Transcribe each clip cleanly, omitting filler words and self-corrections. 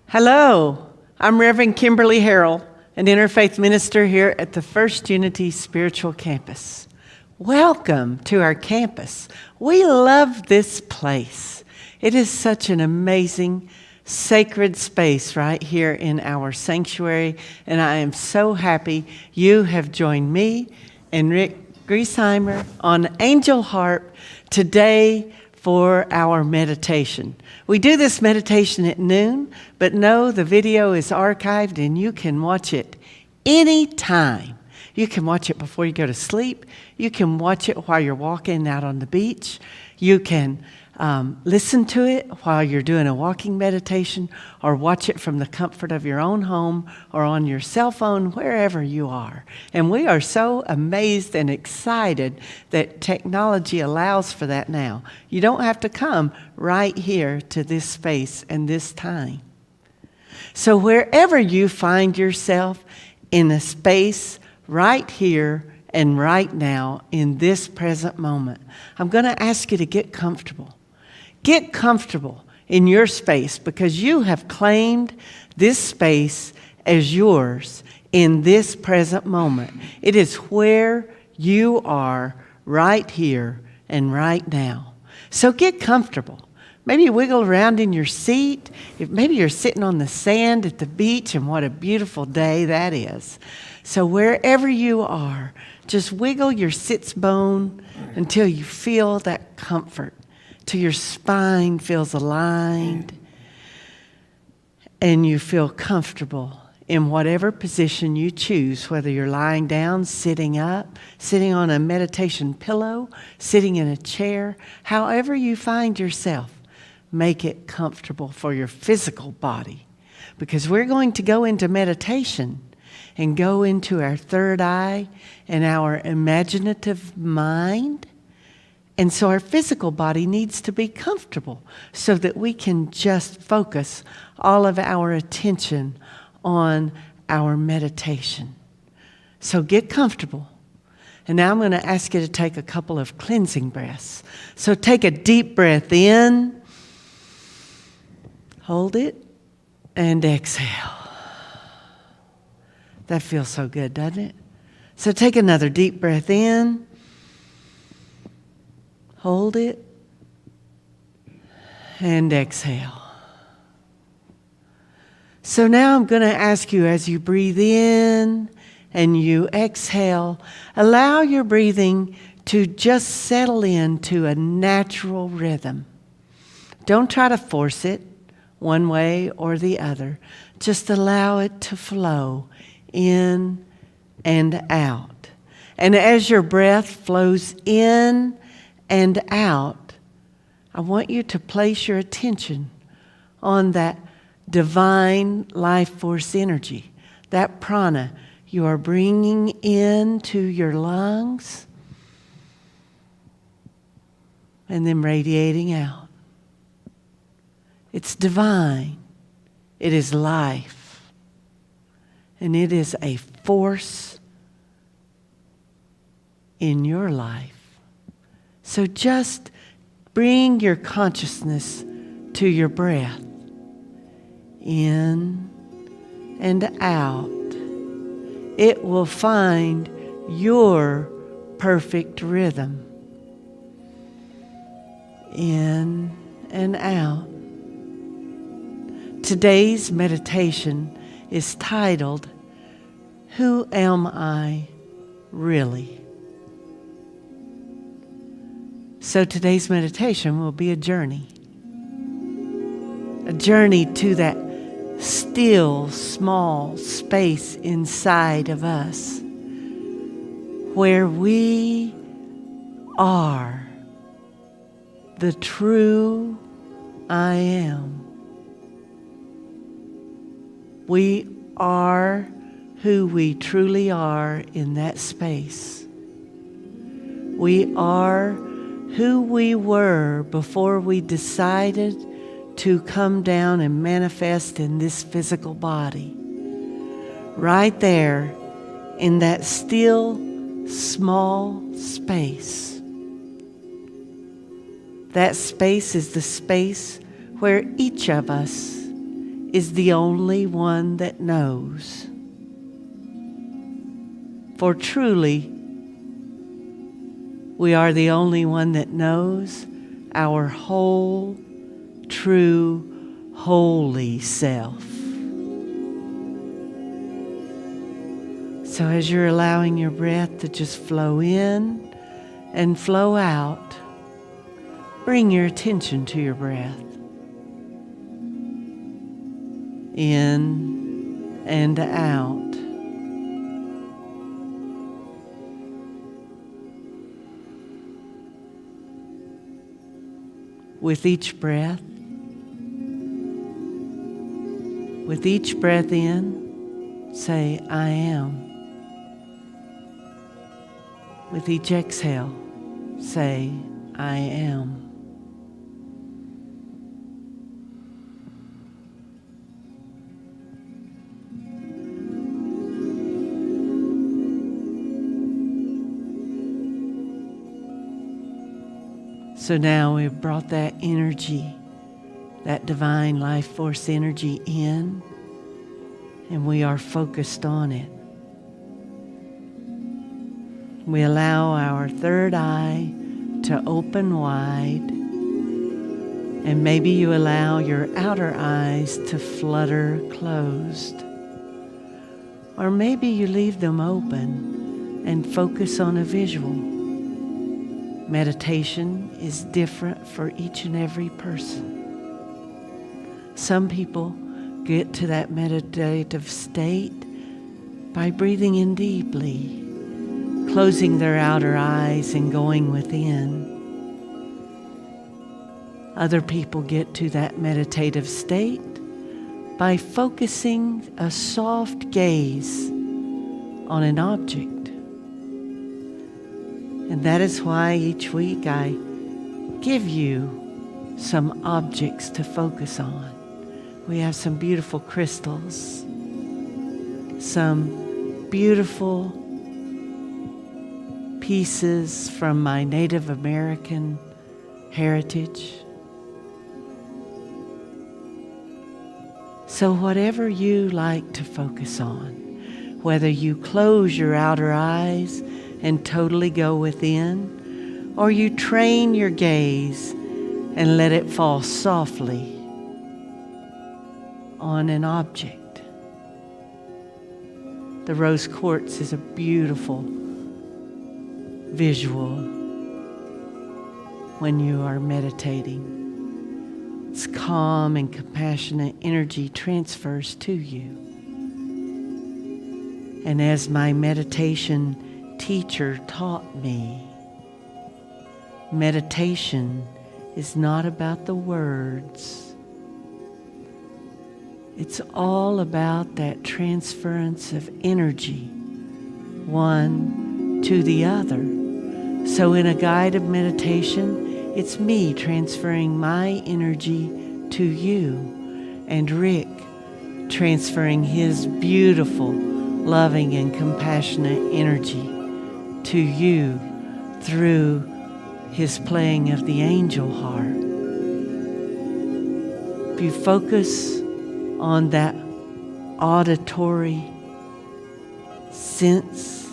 Hello, I'm Reverend Kimberley Harrell, an interfaith minister here at the First Unity Spiritual Campus. Welcome to our campus. We love this place. It is such an amazing, sacred space right here in our sanctuary, and I am so happy you have joined me and Rick Greisheimer on Angel Harp today for our meditation. We do this meditation at noon, but know the video is archived and you can watch it anytime. You can watch it before you go to sleep. You can watch it while you're walking out on the beach. You can listen to it while you're doing a walking meditation, or watch it from the comfort of your own home or on your cell phone, wherever you are. And we are so amazed and excited that technology allows for that now. You don't have to come right here to this space and this time. So wherever you find yourself in a space right here and right now in this present moment, I'm going to ask you to get comfortable. Get comfortable in your space because you have claimed this space as yours in this present moment. It is where you are right here and right now. So get comfortable. Maybe wiggle around in your seat. Maybe you're sitting on the sand at the beach, and what a beautiful day that is. So wherever you are, just wiggle your sits bone until you feel that comfort, till your spine feels aligned and you feel comfortable in whatever position you choose, whether you're lying down, sitting up, sitting on a meditation pillow, sitting in a chair, however you find yourself, make it comfortable for your physical body. Because we're going to go into meditation and go into our third eye and our imaginative mind. And so our physical body needs to be comfortable so that we can just focus all of our attention on our meditation. So get comfortable. And now I'm going to ask you to take a couple of cleansing breaths. So take a deep breath in, hold it, and exhale. That feels so good, doesn't it? So take another deep breath in, hold it, and exhale. So now I'm going to ask you, as you breathe in and you exhale, allow your breathing to just settle into a natural rhythm. Don't try to force it one way or the other. Just allow it to flow in and out. And as your breath flows in and out, I want you to place your attention on that divine life force energy, that prana you are bringing into your lungs and then radiating out. It's divine. It is life. And it is a force in your life. So just bring your consciousness to your breath. In and out. It will find your perfect rhythm. In and out. Today's meditation is titled, Who Am I Really? So today's meditation will be a journey to that still, small space inside of us where we are the true I am. We are who we truly are in that space. We are who we were before we decided to come down and manifest in this physical body. Right there in that still, small space. That space is the space where each of us is the only one that knows. For truly, we are the only one that knows our whole, true, holy self. So as you're allowing your breath to just flow in and flow out, bring your attention to your breath. In and out. With each breath in, say, I am. With each exhale, say, I am. So now we've brought that energy, that divine life force energy in, and we are focused on it. We allow our third eye to open wide, and maybe you allow your outer eyes to flutter closed. Or maybe you leave them open and focus on a visual. Meditation is different for each and every person. Some people get to that meditative state by breathing in deeply, closing their outer eyes and going within. Other people get to that meditative state by focusing a soft gaze on an object. And that is why each week I give you some objects to focus on. We have some beautiful crystals, some beautiful pieces from my Native American heritage. So whatever you like to focus on, whether you close your outer eyes and totally go within, or you train your gaze and let it fall softly on an object. The rose quartz is a beautiful visual when you are meditating. Its calm and compassionate energy transfers to you. And as my meditation teacher taught me, meditation is not about the words. It's all about that transference of energy, one to the other. So in a guided meditation, it's me transferring my energy to you, and Rick transferring his beautiful, loving, and compassionate energy to you through his playing of the Angel Harp. If you focus on that auditory sense,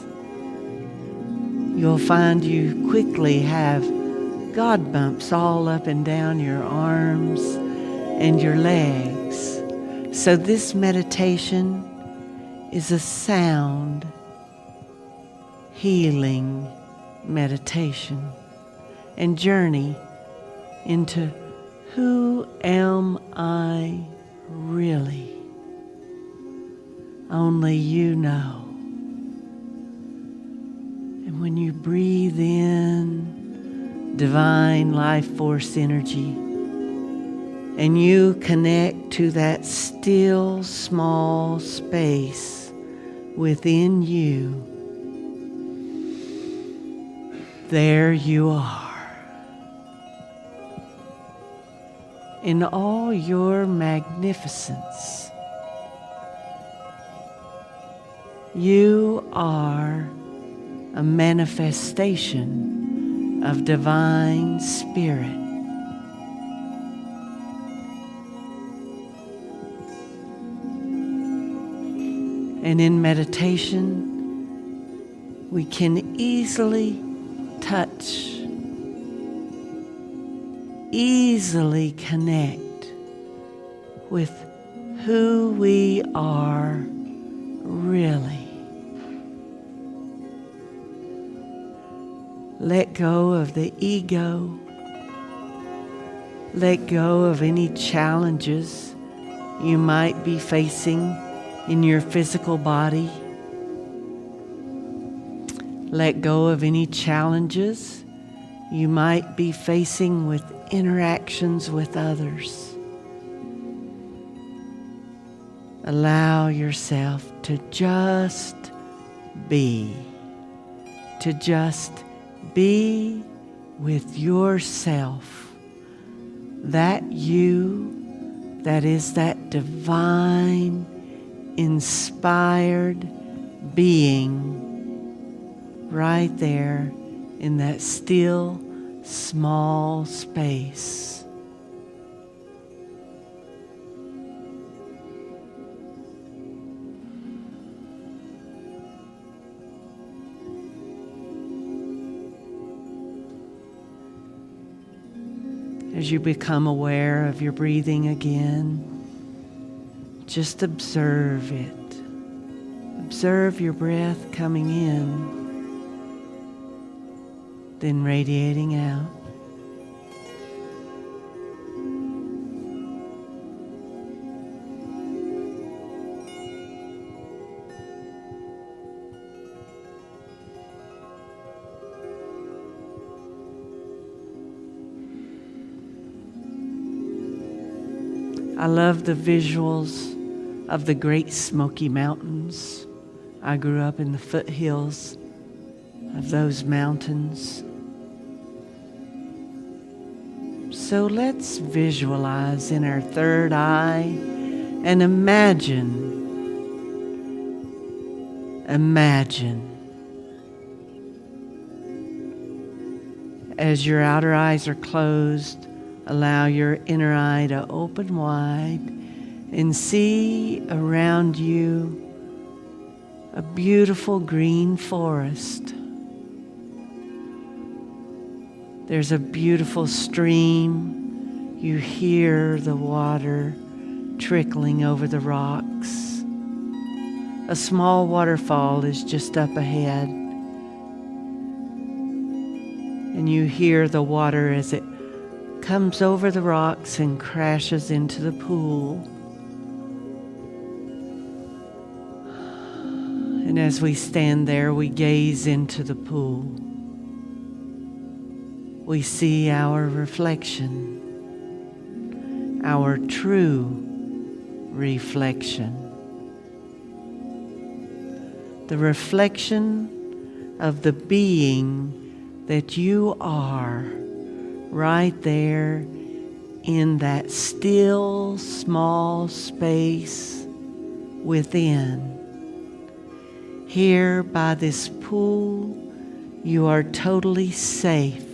you'll find you quickly have God bumps all up and down your arms and your legs. So this meditation is a sound healing meditation and journey into who am I really? Only you know. And when you breathe in divine life force energy and you connect to that still small space within you, there you are. In all your magnificence, you are a manifestation of divine spirit. And in meditation, we can easily touch, easily connect with who we are really. Let go of the ego. Let go of any challenges you might be facing in your physical body. Let go of any challenges you might be facing with interactions with others. Allow yourself to just be, with yourself, that you that is that divine, inspired being right there in that still, small space. As you become aware of your breathing again, just observe it. Observe your breath coming in, then radiating out. I love the visuals of the Great Smoky Mountains. I grew up in the foothills of those mountains. So let's visualize in our third eye and imagine as your outer eyes are closed, allow your inner eye to open wide and see around you a beautiful green forest. There's a beautiful stream. You hear the water trickling over the rocks. A small waterfall is just up ahead. And you hear the water as it comes over the rocks and crashes into the pool. And as we stand there, we gaze into the pool. We see our reflection, our true reflection. The reflection of the being that you are right there in that still small space within. Here by this pool, you are totally safe.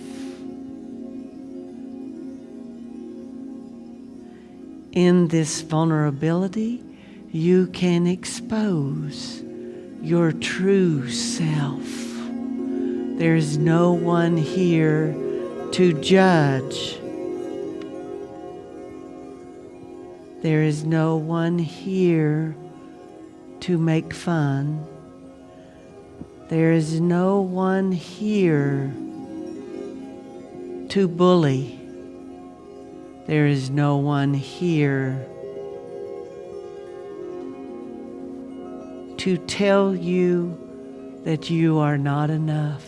In this vulnerability, you can expose your true self. There is no one here to judge. There is no one here to make fun. There is no one here to bully. There is no one here to tell you that you are not enough.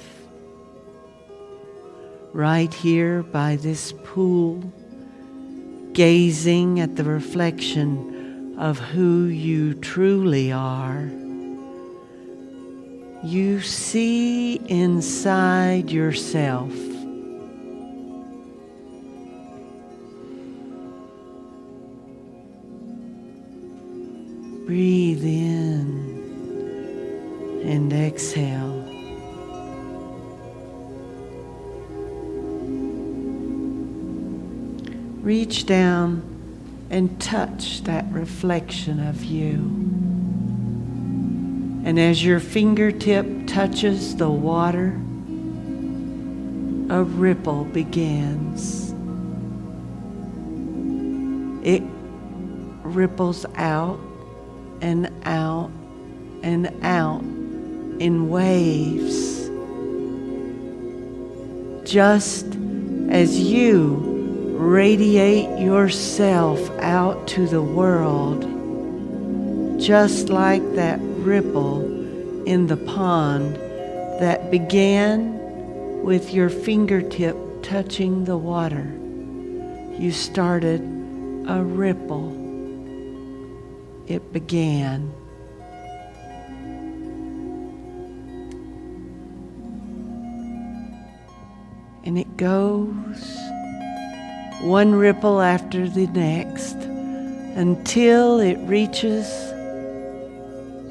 Right here by this pool, gazing at the reflection of who you truly are, you see inside yourself. Breathe in and exhale. Reach down and touch that reflection of you. And as your fingertip touches the water, a ripple begins. It ripples out and out and out in waves. Just as you radiate yourself out to the world, just like that ripple in the pond that began with your fingertip touching the water. You started a ripple. It began. And it goes one ripple after the next until it reaches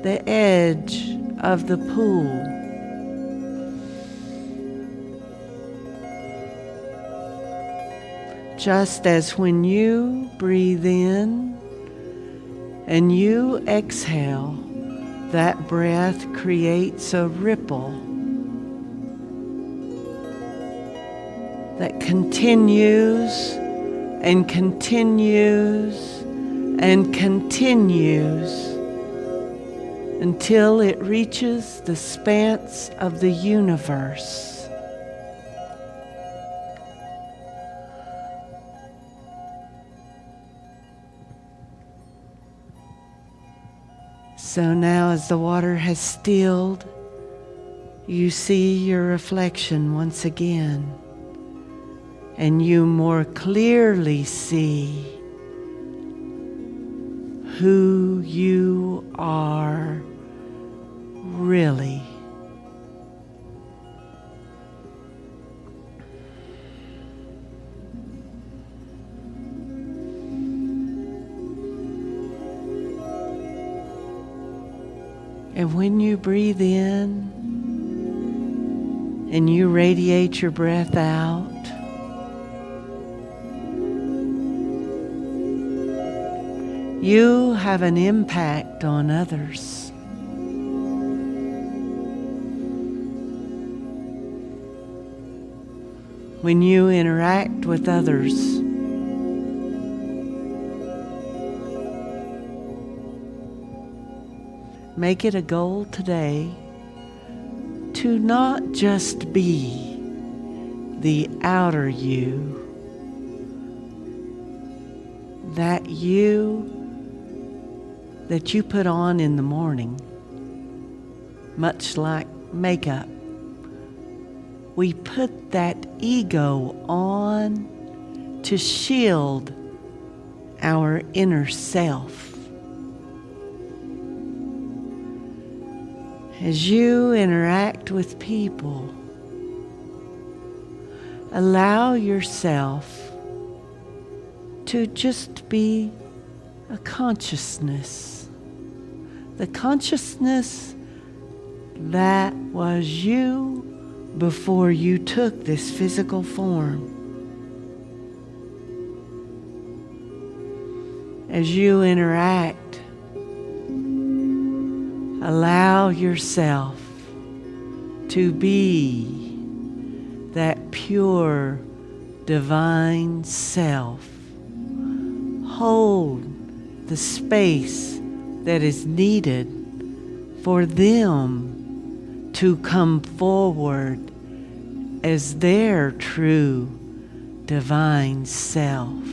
the edge of the pool. Just as when you breathe in and you exhale, that breath creates a ripple that continues and continues and continues until it reaches the expanse of the universe. So now as the water has stilled, you see your reflection once again, and you more clearly see who you are really. And when you breathe in and you radiate your breath out, you have an impact on others. When you interact with others, make it a goal today to not just be the outer you, that you that you put on in the morning, much like makeup. We put that ego on to shield our inner self. As you interact with people, allow yourself to just be a consciousness. The consciousness that was you before you took this physical form. As you interact, allow yourself to be that pure divine self. Hold the space that is needed for them to come forward as their true divine self.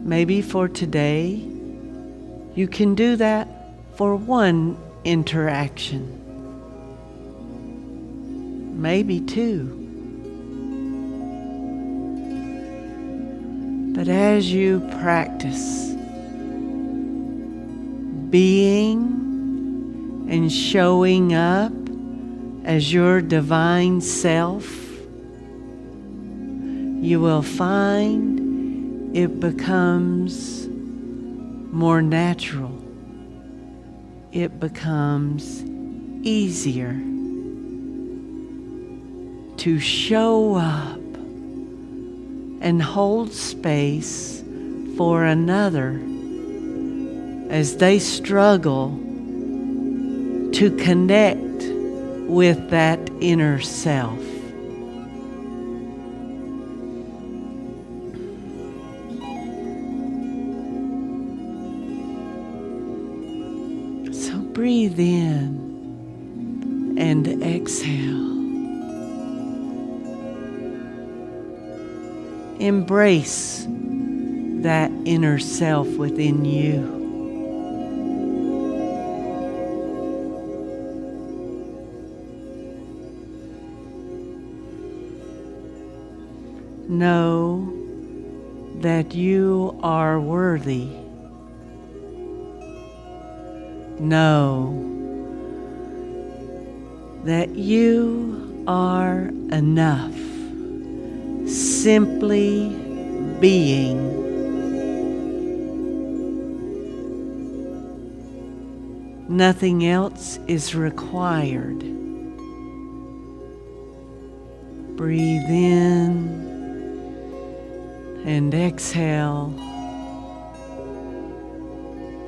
Maybe for today, you can do that for one interaction. Maybe two. But as you practice being and showing up as your divine self, you will find it becomes more natural. It becomes easier to show up and hold space for another as they struggle to connect with that inner self. So breathe in and exhale. Embrace that inner self within you. Know that you are worthy. Know that you are enough. Simply being. Nothing else is required. Breathe in and exhale,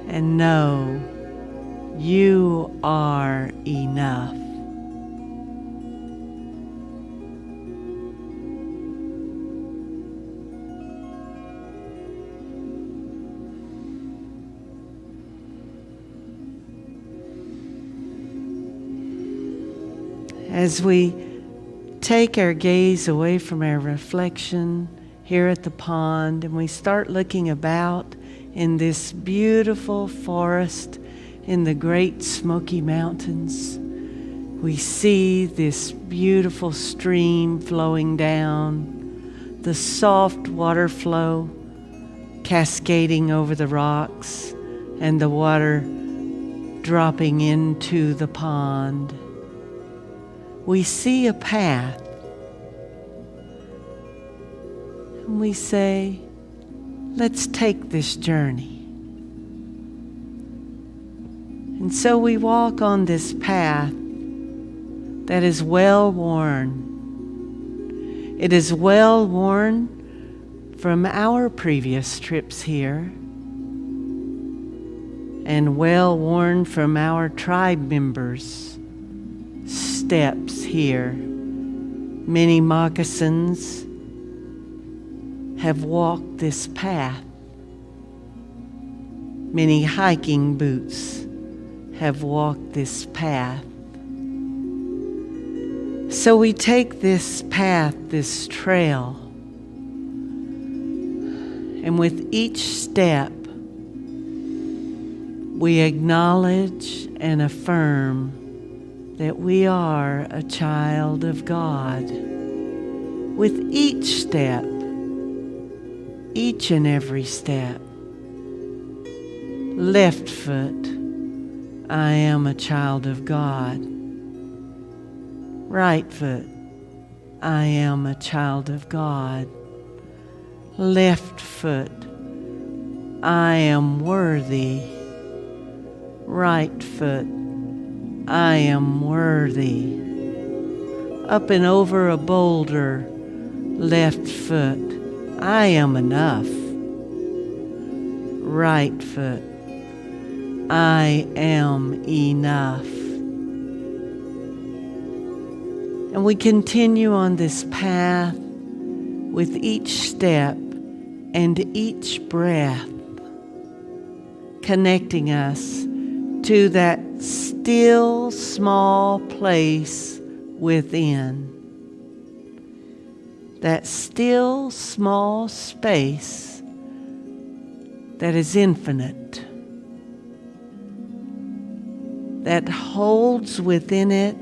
and know you are enough. As we take our gaze away from our reflection here at the pond and we start looking about in this beautiful forest in the Great Smoky Mountains, we see this beautiful stream flowing down, the soft water flow cascading over the rocks and the water dropping into the pond. We see a path, and we say, let's take this journey. And so we walk on this path that is well worn. It is well worn from our previous trips here, and well worn from our tribe members' steps here. Many moccasins have walked this path. Many hiking boots have walked this path. So we take this path, this trail, and with each step, we acknowledge and affirm that we are a child of God. With each step, each and every step, left foot, I am a child of God. Right foot, I am a child of God. Left foot, I am worthy. Right foot, I am worthy. Up and over a boulder, left foot, I am enough. Right foot, I am enough. And we continue on this path with each step and each breath, connecting us to that still small place within. That still small space that is infinite, that holds within it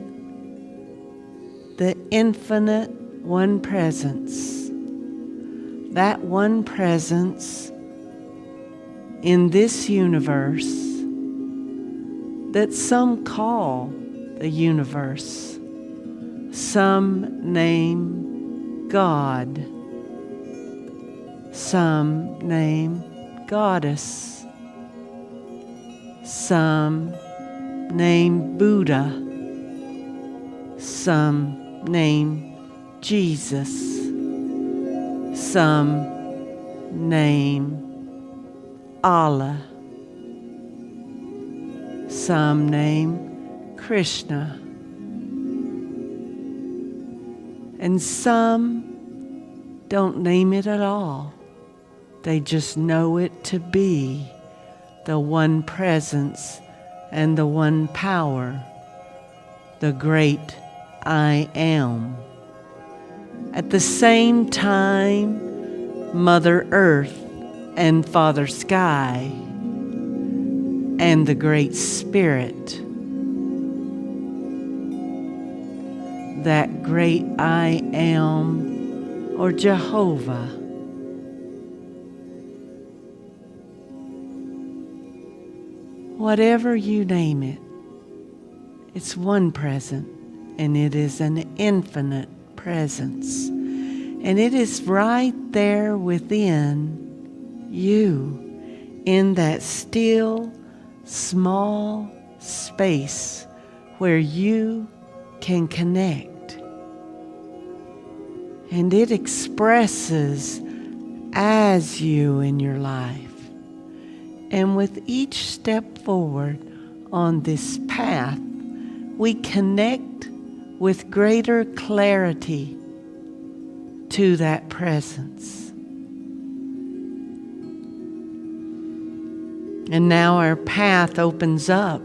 the infinite one presence. That one presence in this universe that some call the universe, some name God, some name Goddess, some name Buddha, some name Jesus. Some name Allah. Some name Krishna. And some don't name it at all. They just know it to be the one presence and the one power, the great I am. At the same time, Mother Earth and Father Sky and the Great Spirit, that great I am, or Jehovah. Whatever you name it, it's one present, and it is an infinite presence. And it is right there within you, in that still, small space where you can connect. And it expresses as you in your life. And with each step forward on this path, we connect with greater clarity to that presence. And now our path opens up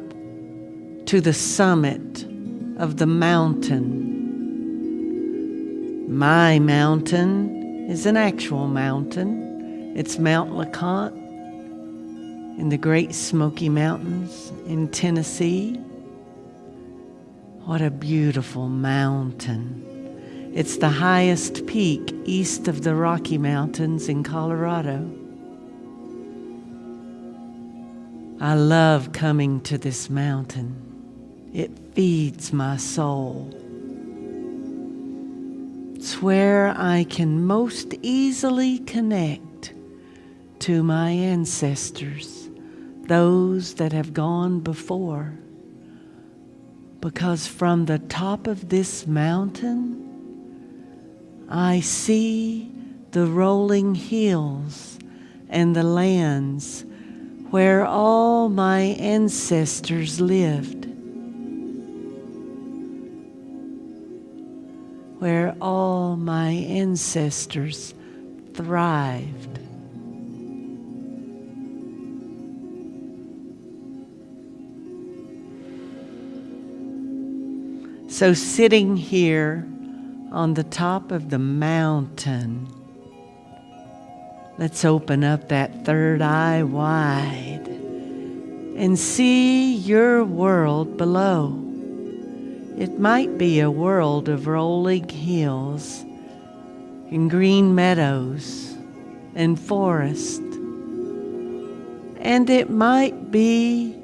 to the summit of the mountain. My mountain is an actual mountain. It's Mount LeConte in the Great Smoky Mountains in Tennessee. What a beautiful mountain. It's the highest peak east of the Rocky Mountains in Colorado. I love coming to this mountain. It feeds my soul. It's where I can most easily connect to my ancestors, those that have gone before. Because from the top of this mountain, I see the rolling hills and the lands where all my ancestors lived, where all my ancestors thrived. So sitting here on the top of the mountain, let's open up that third eye wide and see your world below. It might be a world of rolling hills and green meadows and forest. And it might be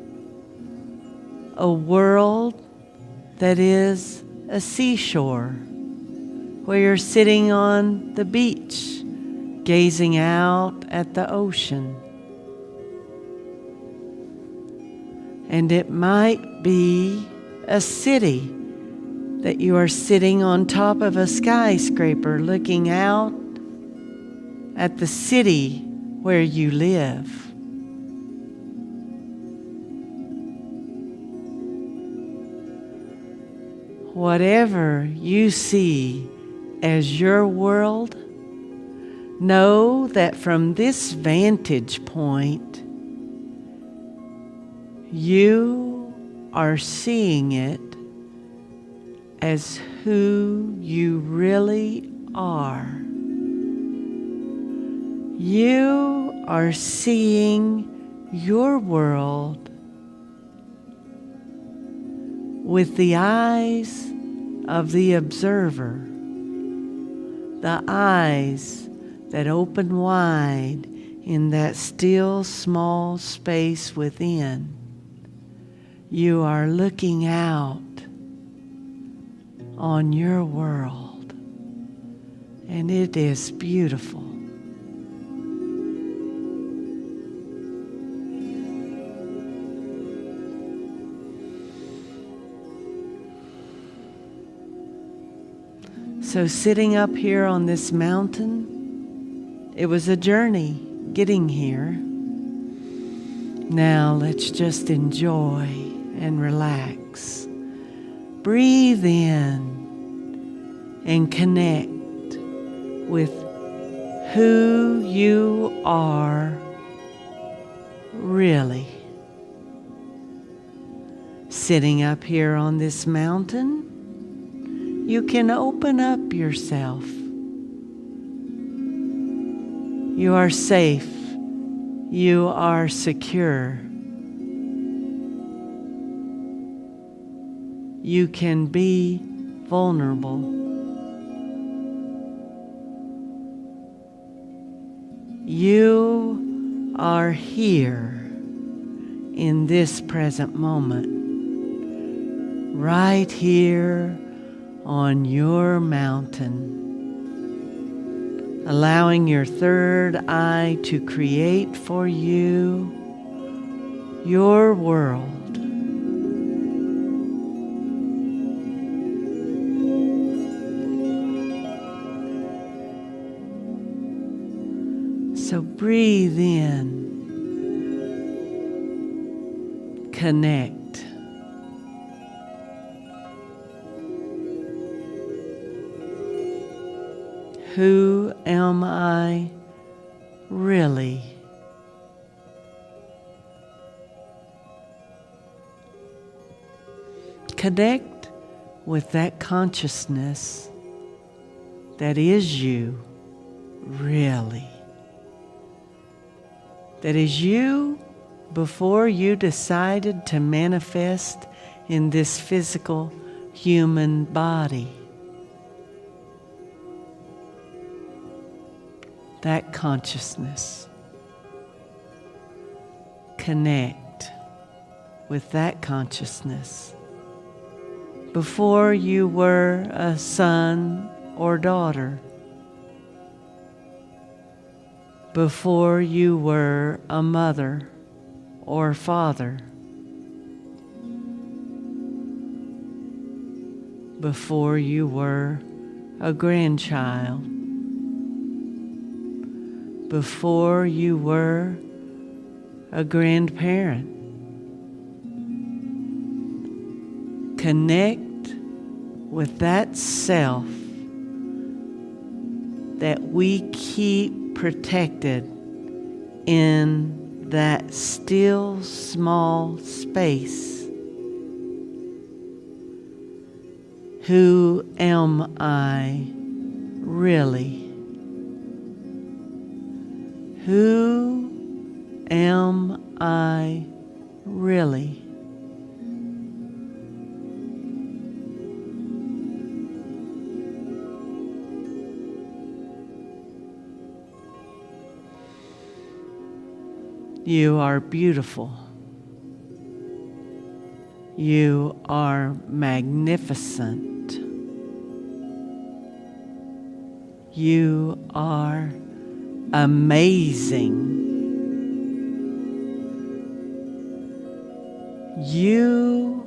a world that is a seashore, where you're sitting on the beach, gazing out at the ocean. And it might be a city that you are sitting on top of a skyscraper looking out at the city where you live. Whatever you see as your world, know that from this vantage point, you are seeing it as who you really are. You are seeing your world with the eyes of the observer, the eyes that open wide in that still small space within. You are looking out on your world, and it is beautiful. So sitting up here on this mountain, it was a journey getting here. Now let's just enjoy and relax. Breathe in and connect with who you are really. Sitting up here on this mountain, you can open up yourself. You are safe. You are secure. You can be vulnerable. You are here in this present moment, right here on your mountain, allowing your third eye to create for you your world. So breathe in, connect. Who am I really? Connect with that consciousness that is you, really. That is you before you decided to manifest in this physical human body. That consciousness. Connect with that consciousness before you were a son or daughter, before you were a mother or father, before you were a grandchild, before you were a grandparent. Connect with that self that we keep protected in that still small space. Who am I really? Who am I really? You are beautiful. You are magnificent. You are amazing. You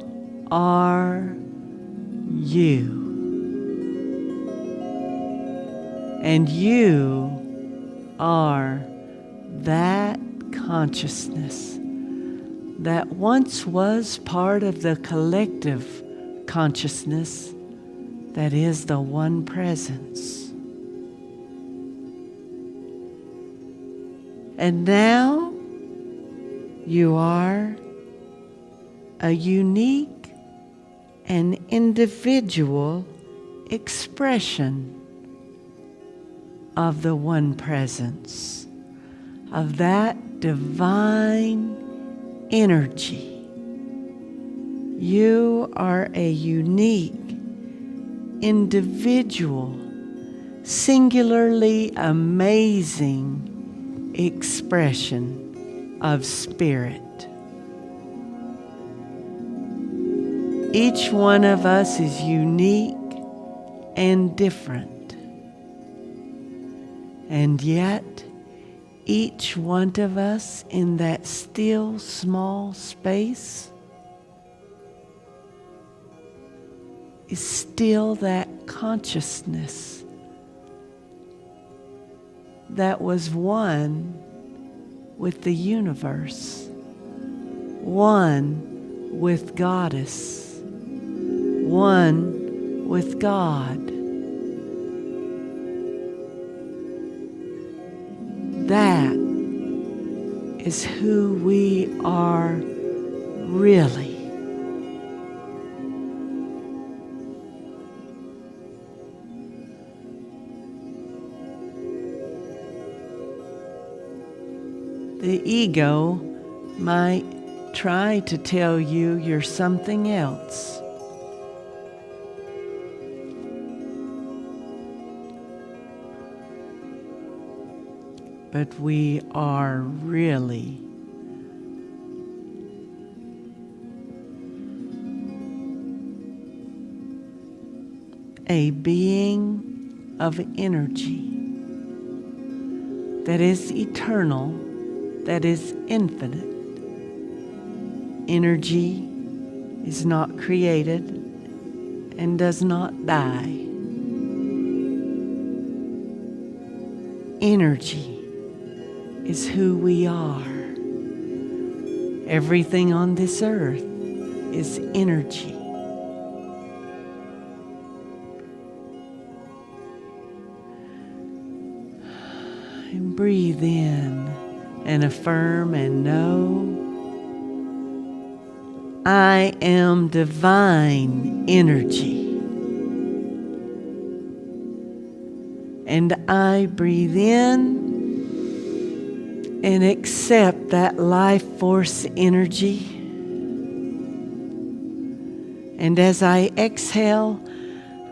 are you. And you are that consciousness that once was part of the collective consciousness that is the one presence. And now you are a unique and individual expression of the one presence, of that divine energy. You are a unique, individual, singularly amazing expression of spirit. Each one of us is unique and different, and yet each one of us in that still small space is still that consciousness that was one with the universe, one with Goddess, one with God. That is who we are really. The ego might try to tell you you're something else. But we are really a being of energy that is eternal, that is infinite. Energy is not created and does not die. Energy is who we are. Everything on this earth is energy. And breathe in and affirm and know, I am divine energy. And I breathe in and accept that life force energy. And as I exhale,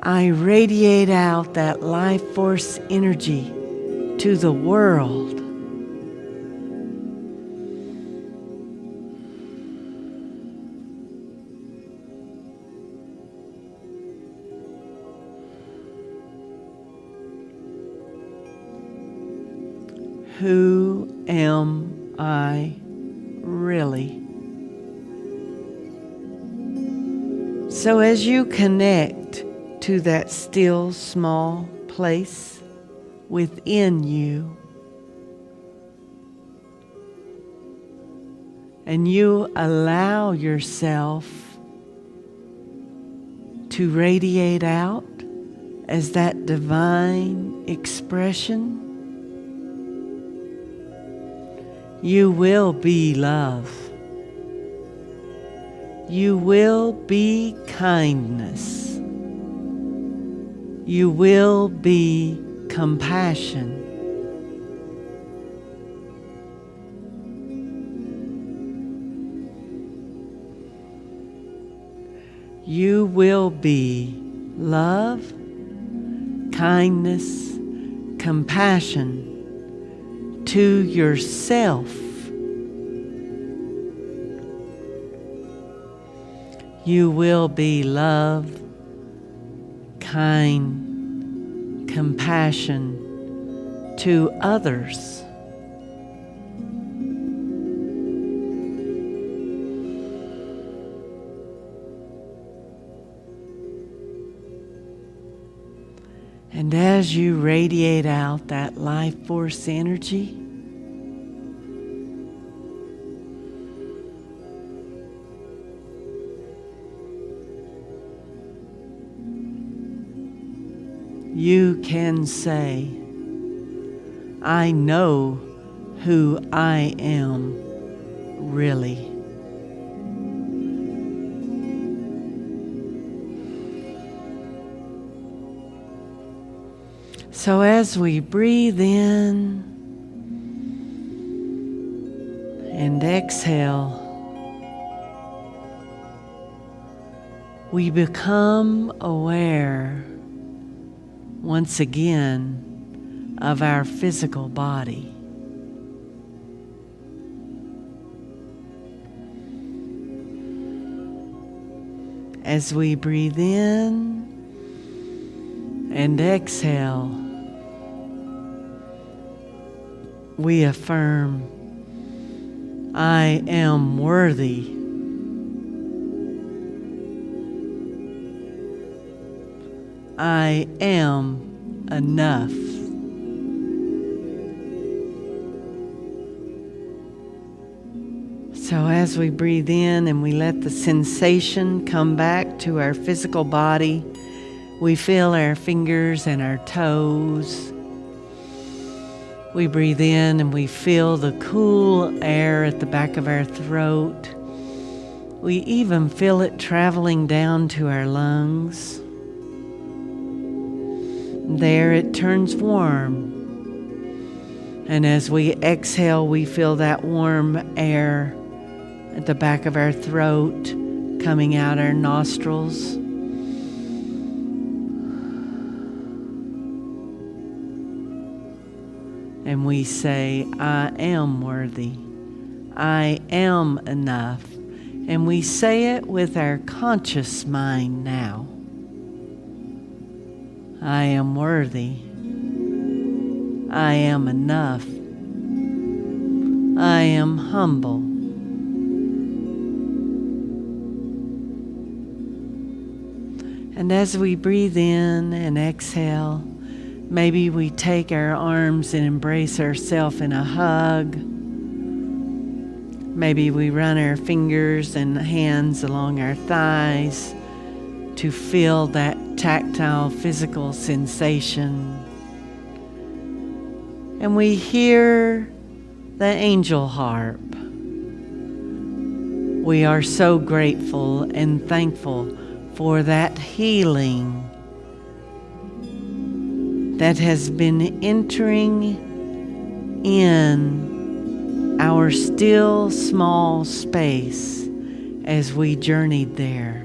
I radiate out that life force energy to the world. Who am I really? So as you connect to that still small place within you, and you allow yourself to radiate out as that divine expression, you will be love. You will be kindness. You will be compassion. You will be love, kindness, compassion to yourself. You will be love, kind, compassion to others. And as you radiate out that life force energy, you can say, I know who I am really. So as we breathe in and exhale, we become aware once again of our physical body. As we breathe in and exhale, we affirm, I am worthy. I am enough. So as we breathe in and we let the sensation come back to our physical body, we feel our fingers and our toes. We breathe in and we feel the cool air at the back of our throat. We even feel it traveling down to our lungs. There it turns warm. And as we exhale, we feel that warm air at the back of our throat coming out our nostrils. And we say, I am worthy. I am enough. And we say it with our conscious mind now. I am worthy. I am enough. I am humble. And as we breathe in and exhale, maybe we take our arms and embrace ourselves in a hug. Maybe we run our fingers and hands along our thighs to feel that tactile physical sensation. And we hear the Angel Harp. We are so grateful and thankful for that healing that has been entering in our still small space as we journeyed there.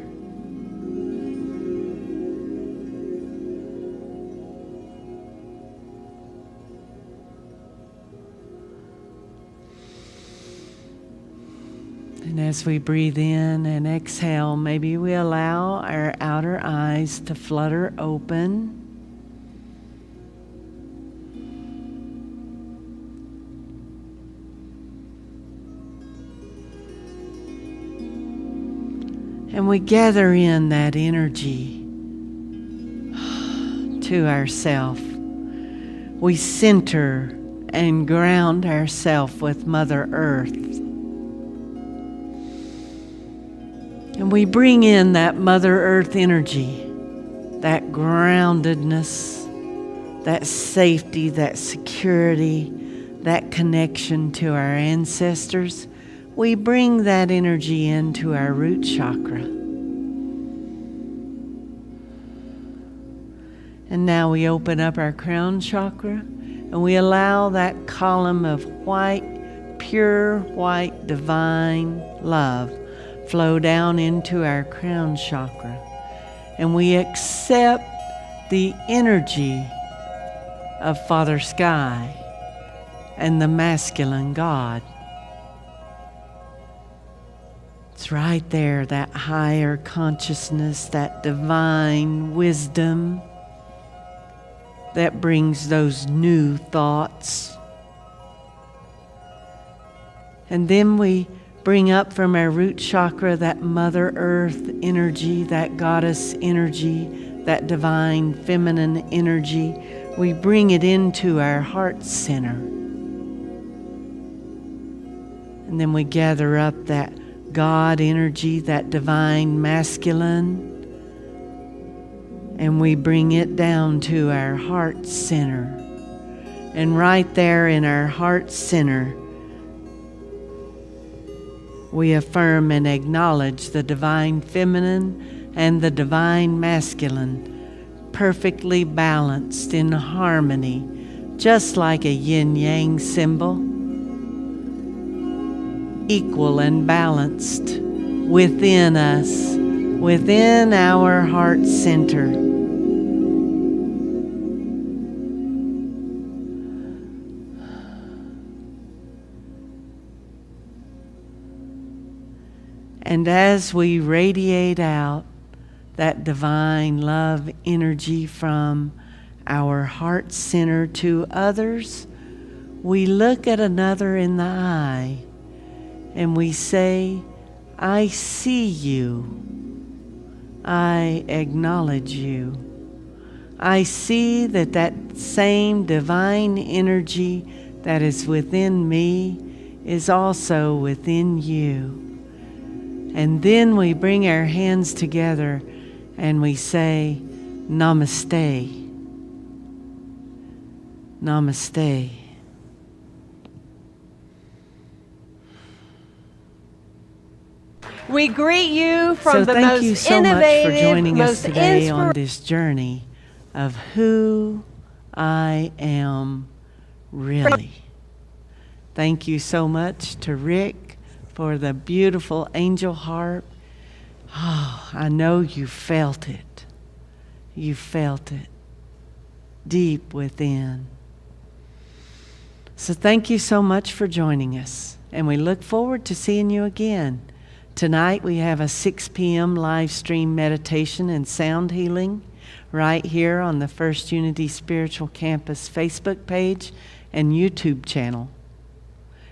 And as we breathe in and exhale, maybe we allow our outer eyes to flutter open. And we gather in that energy to ourself. We center and ground ourselves with Mother Earth. And we bring in that Mother Earth energy, that groundedness, that safety, that security, that connection to our ancestors. We bring that energy into our root chakra. And now we open up our crown chakra and we allow that column of white, pure white, divine love flow down into our crown chakra. And we accept the energy of Father Sky and the masculine God. It's right there, that higher consciousness, that divine wisdom that brings those new thoughts. And then we bring up from our root chakra that Mother Earth energy, that goddess energy, that divine feminine energy. We bring it into our heart center. And then we gather up that God energy, that divine masculine, and we bring it down to our heart center. And right there in our heart center, we affirm and acknowledge the divine feminine and the divine masculine, perfectly balanced in harmony, just like a yin-yang symbol, equal and balanced within us, within our heart center. And as we radiate out that divine love energy from our heart center to others, we look at another in the eye and we say, I see you. I acknowledge you. I see that that same divine energy that is within me is also within you. And then we bring our hands together and we say, Namaste. Namaste. We greet you from So the thank most you so much for innovative, joining us most today on this journey of who I am really. Thank you so much to Rick for the beautiful Angel Harp. Oh, I know you felt it. You felt it deep within. So thank you so much for joining us, and we look forward to seeing you again. Tonight we have a 6 p.m. live stream meditation and sound healing right here on the First Unity Spiritual Campus Facebook page and YouTube channel.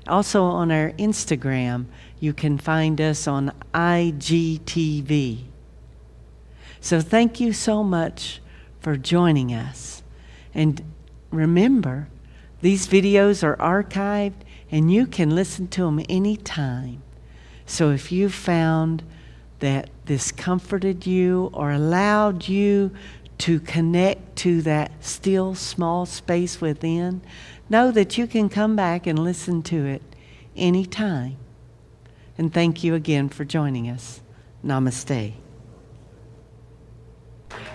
Also on our Instagram, you can find us on IGTV. So thank you so much for joining us. And remember, these videos are archived and you can listen to them anytime. So if you found that this comforted you or allowed you to connect to that still small space within, know that you can come back and listen to it anytime. And thank you again for joining us. Namaste.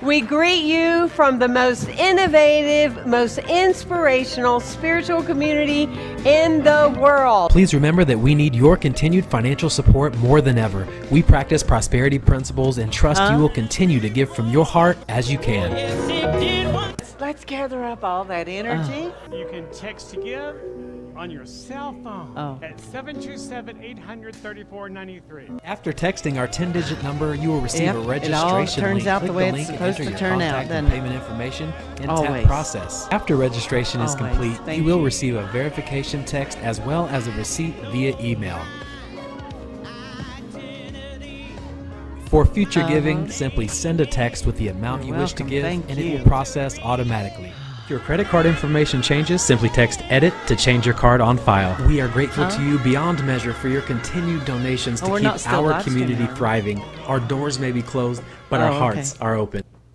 We greet you from the most innovative, most inspirational spiritual community in the world. Please remember that we need your continued financial support more than ever. We practice prosperity principles and trust you will continue to give from your heart as you can. Let's gather up all that energy. You can text to give on your cell phone at 727-800-3493. After texting our 10-digit number, you will receive a registration it all turns link. out Click the way the it's link supposed and to enter your turn out, contact and doesn't it? payment information and Always. tap process. After registration is Always. complete, Thank you will you. receive a verification text as well as a receipt via email. For future giving, simply send a text with the amount You're you wish to welcome. give Thank and it you. will process automatically. If your credit card information changes, simply text EDIT to change your card on file. We are grateful to you beyond measure for your continued donations to we're keep not still our live streaming, community are we? thriving. Our doors may be closed, but our okay. hearts are open.